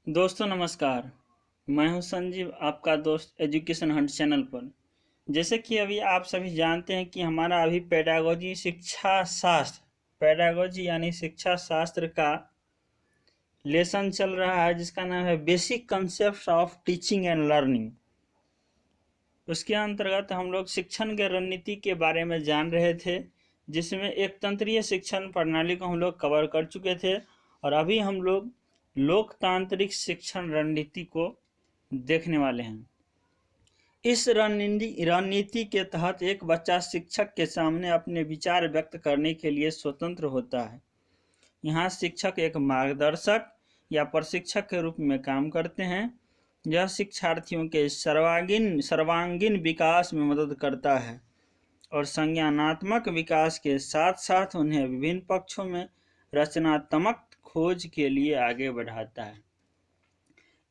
दोस्तों नमस्कार। मैं हूं संजीव, आपका दोस्त एजुकेशन हंट चैनल पर। जैसे कि अभी आप सभी जानते हैं कि हमारा अभी पेडागोजी शिक्षा शास्त्र यानी शिक्षा शास्त्र का लेसन चल रहा है, जिसका नाम है basic concept of teaching and learning. उसके अंतर्गत हम लोग शिक्षण के रणनीति के बारे में जान रहे थे, जिसमें एक तंत्रीय शिक्षण प्रणाली को हम लोग कवर कर चुके थे और अभी हम लोग लोकतांत्रिक शिक्षण रणनीति को देखने वाले हैं। इस रणनीति के तहत एक बच्चा शिक्षक के सामने अपने विचार व्यक्त करने के लिए स्वतंत्र होता है। यहाँ शिक्षक एक मार्गदर्शक या प्रशिक्षक के रूप में काम करते हैं। यह शिक्षार्थियों के सर्वांगीण विकास में मदद करता है और संज्ञानात्मक विकास के साथ साथ उन्हें विभिन्न पक्षों में रचनात्मक खोज के लिए आगे बढ़ाता है।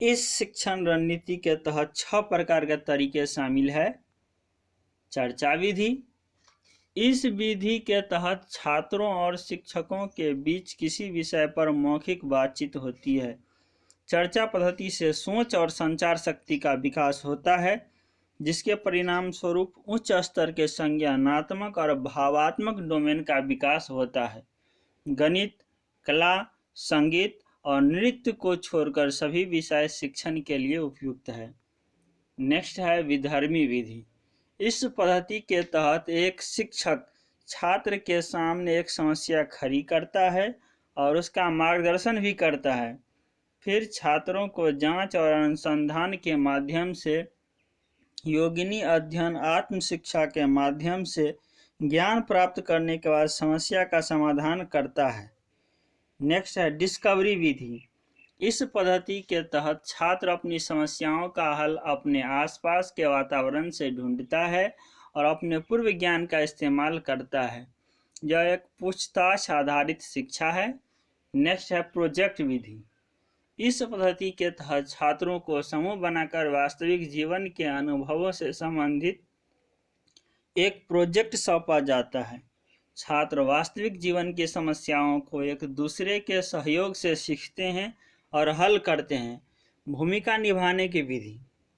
इस शिक्षण रणनीति के तहत 6 प्रकार के तरीके शामिल है। चर्चा विधि। इस विधि के तहत छात्रों और शिक्षकों के बीच किसी विषय पर मौखिक बातचीत होती है। चर्चा पद्धति से सोच और संचार शक्ति का विकास होता है, जिसके परिणाम स्वरूप उच्च स्तर के संज्ञानात्मक और भावात्मक डोमेन का विकास होता है। गणित, कला, संगीत और नृत्य को छोड़कर सभी विषय शिक्षण के लिए उपयुक्त है। नेक्स्ट है विधर्मी विधि। इस पद्धति के तहत एक शिक्षक छात्र के सामने एक समस्या खड़ी करता है और उसका मार्गदर्शन भी करता है। फिर छात्रों को जांच और अनुसंधान के माध्यम से योगिनी अध्ययन आत्म शिक्षा के माध्यम से ज्ञान प्राप्त करने के बाद समस्या का समाधान करता है। नेक्स्ट है डिस्कवरी विधि। इस पद्धति के तहत छात्र अपनी समस्याओं का हल अपने आसपास के वातावरण से ढूंढता है और अपने पूर्व ज्ञान का इस्तेमाल करता है। यह एक पूछताछ आधारित शिक्षा है। नेक्स्ट है प्रोजेक्ट विधि। इस पद्धति के तहत छात्रों को समूह बनाकर वास्तविक जीवन के अनुभवों से संबंधित एक प्रोजेक्ट सौंपा जाता है। छात्र वास्तविक जीवन की समस्याओं को एक दूसरे के सहयोग से सीखते हैं और हल करते हैं। भूमिका निभाने की विधि।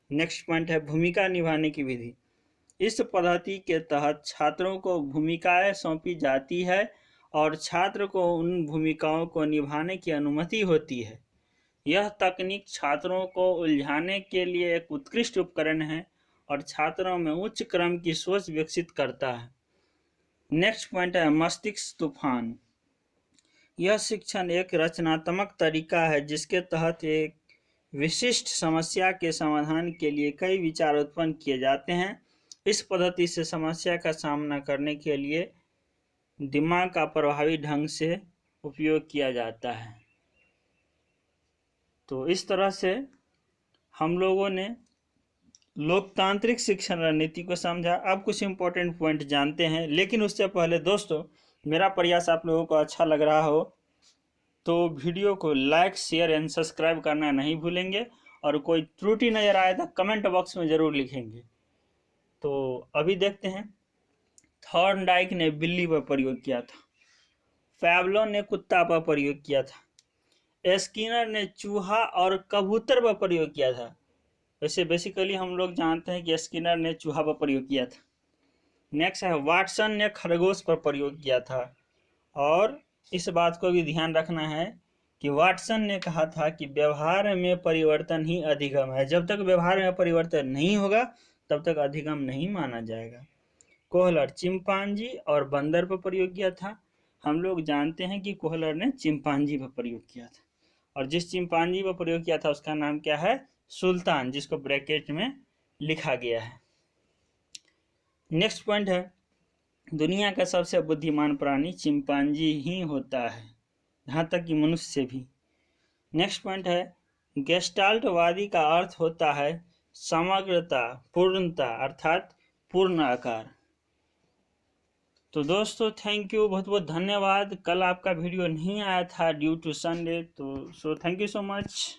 नेक्स्ट पॉइंट है भूमिका निभाने की विधि। इस पद्धति के तहत छात्रों को भूमिकाएं सौंपी जाती है और छात्र को उन भूमिकाओं को निभाने की अनुमति होती है। यह तकनीक छात्रों को उलझाने के लिए एक उत्कृष्ट उपकरण है और छात्रों में उच्च क्रम की सोच विकसित करता है। नेक्स्ट पॉइंट है मस्तिष्क तूफान। यह शिक्षण एक रचनात्मक तरीका है जिसके तहत एक विशिष्ट समस्या के समाधान के लिए कई विचार उत्पन्न किए जाते हैं। इस पद्धति से समस्या का सामना करने के लिए दिमाग का प्रभावी ढंग से उपयोग किया जाता है। तो इस तरह से हम लोगों ने लोकतांत्रिक शिक्षण रणनीति को समझा। अब कुछ इंपॉर्टेंट पॉइंट जानते हैं, लेकिन उससे पहले दोस्तों, मेरा प्रयास आप लोगों को अच्छा लग रहा हो तो वीडियो को लाइक, शेयर एंड सब्सक्राइब करना नहीं भूलेंगे और कोई त्रुटि नज़र आए तो कमेंट बॉक्स में ज़रूर लिखेंगे। तो अभी देखते हैं। थॉर्नडाइक ने बिल्ली पर प्रयोग किया था, पैब्लो ने कुत्ता पर प्रयोग किया था, स्किनर ने चूहा और कबूतर पर प्रयोग किया था। वैसे बेसिकली हम लोग जानते हैं कि स्किनर ने चूहा पर प्रयोग किया था। नेक्स्ट है वाटसन ने खरगोश पर प्रयोग किया था। और इस बात को भी ध्यान रखना है कि वाटसन ने कहा था कि व्यवहार में परिवर्तन ही अधिगम है। जब तक व्यवहार में परिवर्तन नहीं होगा तब तक अधिगम नहीं माना जाएगा। कोहलर चिंपांजी और बंदर पर प्रयोग किया था। हम लोग जानते हैं कि कोहलर ने चिंपांजी पर प्रयोग किया था और जिस चिंपांजी पर प्रयोग किया था उसका नाम क्या है? सुल्तान, जिसको ब्रैकेट में लिखा गया है। नेक्स्ट पॉइंट है दुनिया का सबसे बुद्धिमान प्राणी चिंपांजी ही होता है, यहाँ तक कि मनुष्य से भी। नेक्स्ट पॉइंट है गेस्टाल्टवादी का अर्थ होता है समग्रता, पूर्णता अर्थात पूर्ण आकार। तो दोस्तों थैंक यू, बहुत बहुत धन्यवाद। कल आपका वीडियो नहीं आया था ड्यू टू संडे, तो थैंक यू सो मच।